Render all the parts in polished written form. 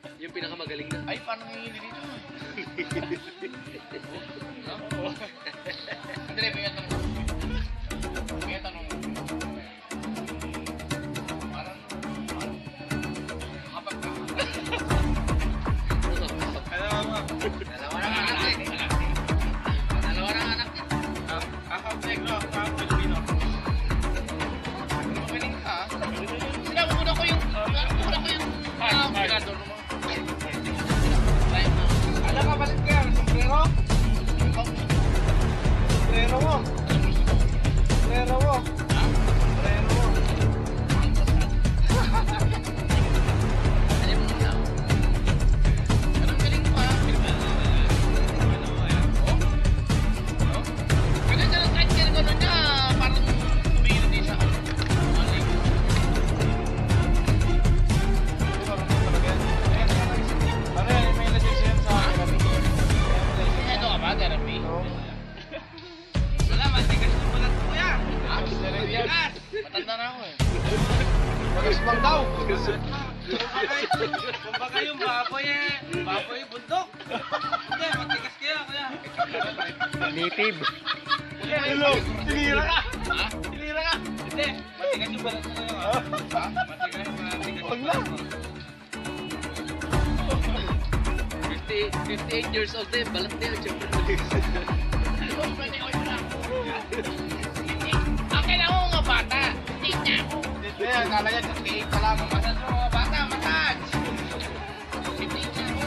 Yung pinakamagaling na. Ay, paano nangyili dito? Hindi, may tanong. May tanong. Parang kapag ka. Alam mo. Dalawa ng anak eh. Dalawa ng anak eh. Akap negro, akap Pilipino. Magaling ka. Sinabi ko na ko yung pinador mo. Alam ka, balik ka. Sombrero? Sombrero mo. Sombrero mo. Sombrero mo. Alam mo na. Anong galing pa? Kasi siya ng kahit kaya gano'n niya, parang tumingin din siya. Ano yan, may lisense yan sa therapy. Ito ka ba, therapy? Oo. Wala, matigas yung balat ko yan. Therapy yan. Matanda na ako eh. Magasbang daw. Kumbaga yung baboy bundok. Hindi, matigas kaya kuya. Native. Hello, tinira ka. Ha? Tinira ka. Hindi, matigas yung balat ko ngayon. Ha? Matigas Wag na. 58 years old din, balat na yun, syempre. Ano ba, pwede ko yun lang. Ang kailangan ko nga bata. Hindi niya ako. Hindi, akala niya 58 pa lang. Masas mo mga bata, massage. Hindi niya ako.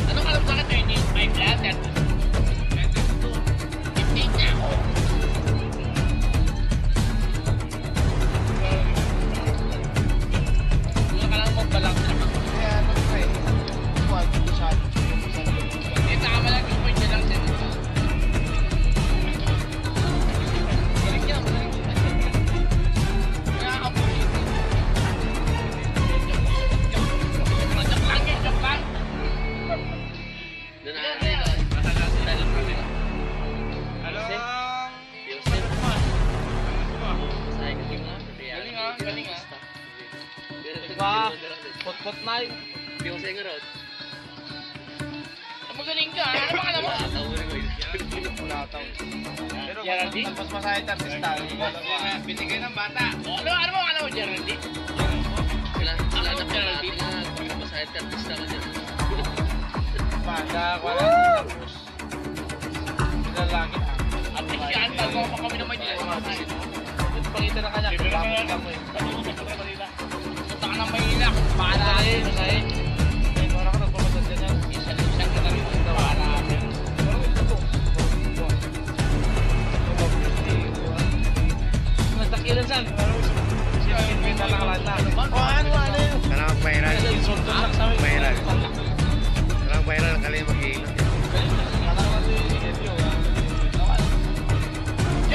Anong alam sa akin, Tony? My blood, that hindi niya ako. Wala ka lang magbalang sa mga. Kaya ano ka eh. Wag, masyado. Eh, tama lang yung point niya lang siya. Galing niya, galing niya. Kaya ako po siya. Joke lang yan, joke lang. Doon Yan, na, yan. dalam kami. Anong... Yosef, sayang kasi nga. Galing ah, galing ah. Diba? Pot-pot na yun. Yosef nga raw. Magaling ka, ano ba alam mo? Tao rin ko yun. Wala tao. Pero Geraldine? mas masahit artista. Binigay ng bata. Ano mo alam mo, Geraldine? Sila Ako, na Geraldine. natin na masahit ka artista ka dyan. Panda, wala. Tapos, lalaki na. At least yan, bago pa kami naman dito. Yung pangitan na kanya, kailangan ka mo eh. Punta ka ng Maynila, para Masahit, masahit. Eh, parang ka nagpamasad dyan yan. Isang ka na rin ang para. Parang ito po. Nagtakilan saan? Siya, pinta na kalan na. Ano yun? Karang viral. Kasi insulto lang sa amin. Viral. Karang viral kali mag-iingat.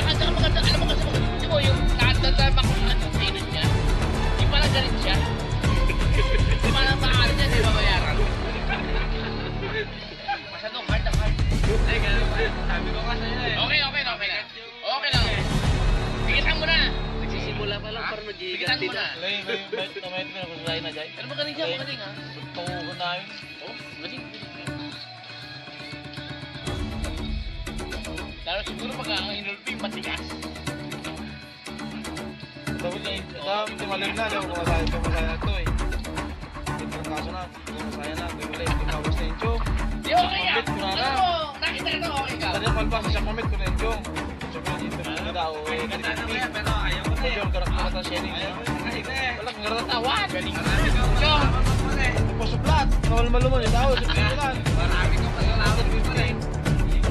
Tsaka maganda, alam mo kasi maganda mo yung nakatanda makuha ng sinod niya. Di pala galit siya. Di pala maaari niya, di ba bayaran? Masyadong hard na hard. Ay, ganun pa. Sabi ko nga sa'yo eh. Okay na. Okay lang. Bigitan mo na. Nagsisimula pa lang para Bigitan nag-iiganti mo na. na. May kusahin na dyan. Pero magaling siya, magaling ha. Tungo na yun. Oh, galing. Pero siguro pag ang inulpi, matigas. Dapat hindi malim na. Pumasaya na ito eh. Ito ang kaso na. Pumasaya na. Ito ulit. Tumabos na yung joke. Di okay ka. Pamit ko na na. Ano mo, nakita ka na okay ka. Kanya palpas siya pamit ko na yung joke. Siyempre, dito na daw. May ganda na kuya, pero ayaw ko na eh. Joke, karak na sharing. Ayaw ko na kasi eh. Wala kang naratawan. Galing. Marami kang kasama pa rin. Pusuplat. Nawaluman yung tao. Sipilan. Marami kang kasama pa rin.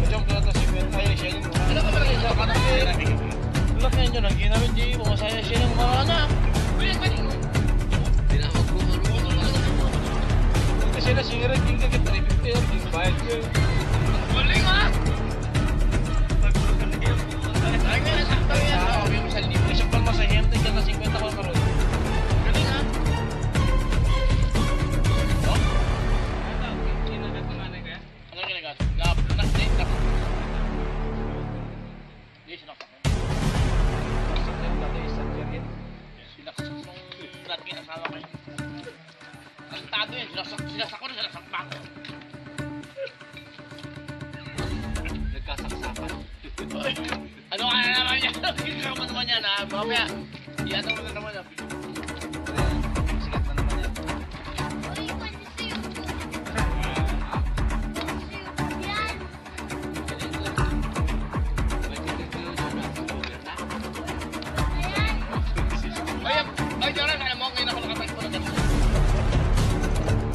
Joke na ito. Ay, sharing mo. Ano ka malaki sa kanan? Wala kaya nyo. Naginawin G. Pumasaya sharing mo. Marana. Uy, galing. Tinawag ko Kasi na singiran. King ka 350. King bayad ko. Galing ha. Ay, nga, nasakto yan. Okay mo sa libo. Isang palma sa hente. Kaya na 50 ko karoon. Galing ha. Oh, Kinagat mo nga na kaya? ano ginagat? Nak din. Hindi, sinaksak. Dati isang jacket. Sinaksak nung dati yung asawa ko yun. Kastado yun, sinasak ko na, sinasakpa ko. Nagkasaksakan. Ano ka na naman yan? Hindi ka naman yan ha. Mamaya, iyataw mo na naman yan. Sikat na naman yan. Ay, Joran, alam mo, ngayon ako nakatagpo na ganito.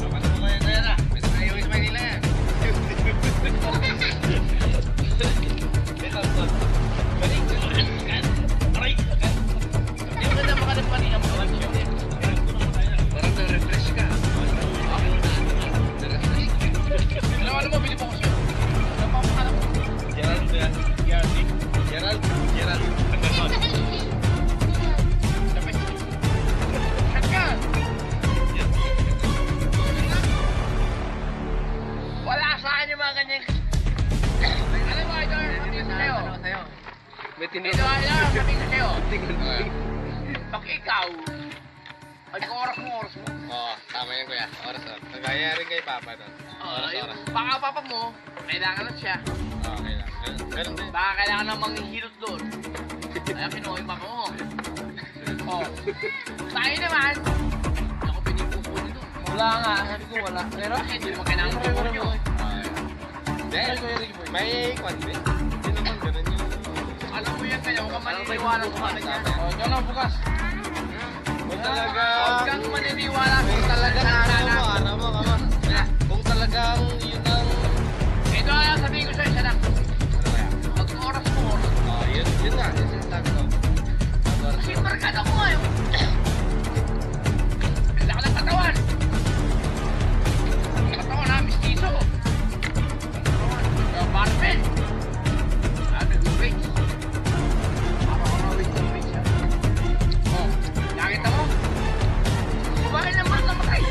Ano mo kaya kaya na? May sa Manila yan. Aray! Hindi mo na makalagpan niya mo. Parang na-refresh ka. Na-refresh ka. Alam mo, bilib ako sa'yo. Ano pa ang pangalan mo? Gerald ba yan? Gerald? Gerald. Tapos. Saan ka? Wala sa akin yung mga ganyan. Alam mo, ito yung sabihin ko sa'yo. May Ito yung sabihin ko sa'yo. tinanong. Pag ikaw, ay kung oras mo. Oo, tama yan kuya. Oras oras. Nagaya rin kay Papa doon. Yung baka papa mo, kailangan na siya. Okay lang. Ganun din. Baka kailangan na manghihilot doon. Kaya kinuha yung papa mo. Oh. Tayo naman. Ako pinipupuli doon. Wala nga, sabi ko wala. Pero, Bakit? Hindi naman kailangan mo nyo. Then, may kwan din. Hindi naman ganun yung... Alam mo yan kaya, huwag kang maniniwala sa mga ganyan. oh, dyan lang bukas. Kung talaga... Huwag kang maniniwala Kung sa talagang sana. araw mo, kung talagang yun ang... Ito ang sabihin ko sa'yo, siya lang. Ano kaya? Pag oras mo. Oh, yun nga. Yun sinasabi ko. Kasi markada ko nga yun. Ang laki ng katawan. Katawan ha, mistiso. Barbell. Sabi ko, wait. Wait siya. Oh, nakita mo? Kumain ng manok na matay.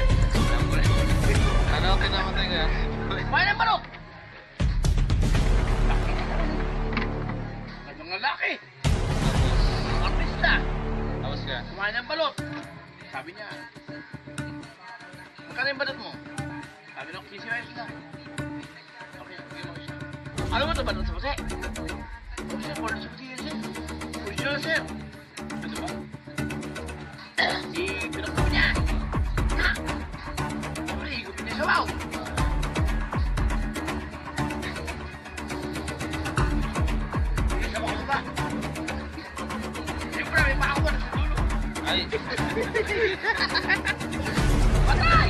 Ano kinamatay kaya? Kumain ng manok. Ang lalaki. Ang artista. Tapos ka? Kumain ng balot. Sabi niya, magkano yung balot mo? Sabi ng PCOS na. Okay, okay mo siya. Alam mo ito balot sa base? Oh, sir, balot sa base, sir. Original, sir. Ano ba? Pinakbo niya. Ha? Siyempre, higupin niya sa wow. Hindi sa mga ba? Siyempre, may makakuha na sa dulo. Ay! Patay!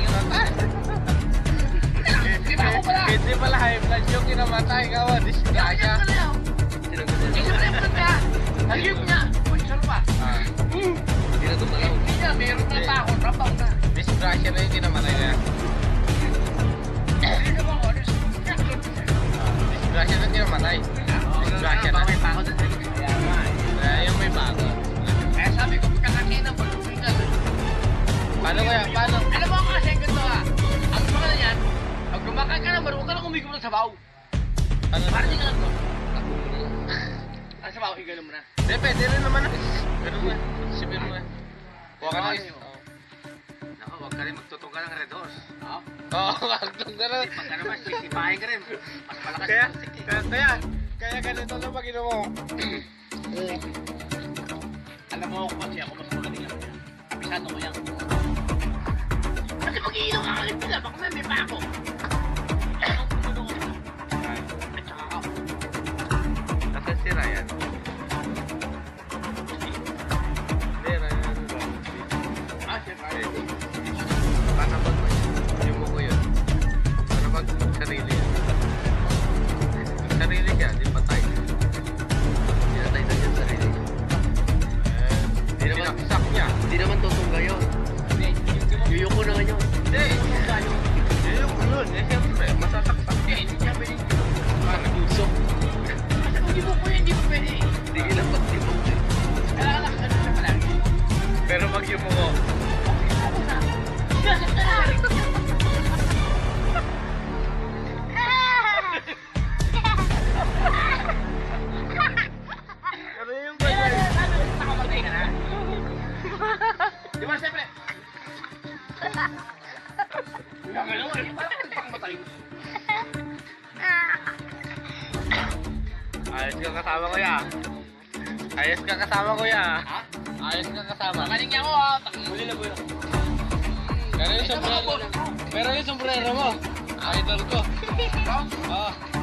Di ba ako pala? Hindi pala high blood yung kinamatay ka ba? Disgrasya. Hindi siya pala yung kanta. Nagyup niya. Uy, saan ba? Hindi na tumalaw. Hindi niya, meron na takot. Rapaw na. Disgrasya na yung kinamatay kaya. Hindi naman ako. Disgrasya na kinamatay. Disgrasya na. May pakot na sa'yo. Kaya nga eh. Kaya yung may bago. Kaya sabi ko, pagkakakina, pag-umingan. Paano kaya? Paano? Alam mo kasi ang ganito ha. Ang mga na yan, pag gumakan ka naman, huwag ka lang umigom ng sabaw. Paano? Parang di ka lang to. Ang sabaw, igalan mo na. Hindi, pwede rin naman. Ganun mo. Sipin mo. Kuha ka na. Naku, huwag ka rin magtutugan ng Red Horse. Ha? Oo, kagtong gano'n. Pag ka naman, sisipahin ka rin. Mas malakas Kaya, ang sikip. kaya ganito na pag mo. Alam mo ako kasi ako mas magaling ako yan. Kapisado ko yan. Kasi mag-iinom ka kalit nila, baka may pako. Ang puno ko na. At saka ako. Nasaan si Ryan? Hindi, Ryan. Ah, siyempre. Paano pag yung buko yun? Paano pag sarili yan? Pag sarili ka, di patay. Pinatay na dyan sarili. Di naman sak niya. Hindi naman tutungga yun. Yuyuko na nga yun. Hindi. Yung yun, eh siyempre, masasaksak. Hindi niya pwede. Paano? Usok. Kasi kung di mo po yun, hindi mo pwede. Hindi ilang pagtibok eh. Kailangan lang ganun siya palagi. Pero pag yung buko, Ako na. Siyasap na lang. ano yung Kaya, nakamatay ka na. Di ba, siyempre, Ang ano, parang matay. Ayos ka kasama ko ya. Ayos ka kasama ko ya. Ha? Ayos ka kasama. Makaling niya ako ha. Huli na po yun. Pero yung sombrero mo. Idol ko. Ikaw? Oo.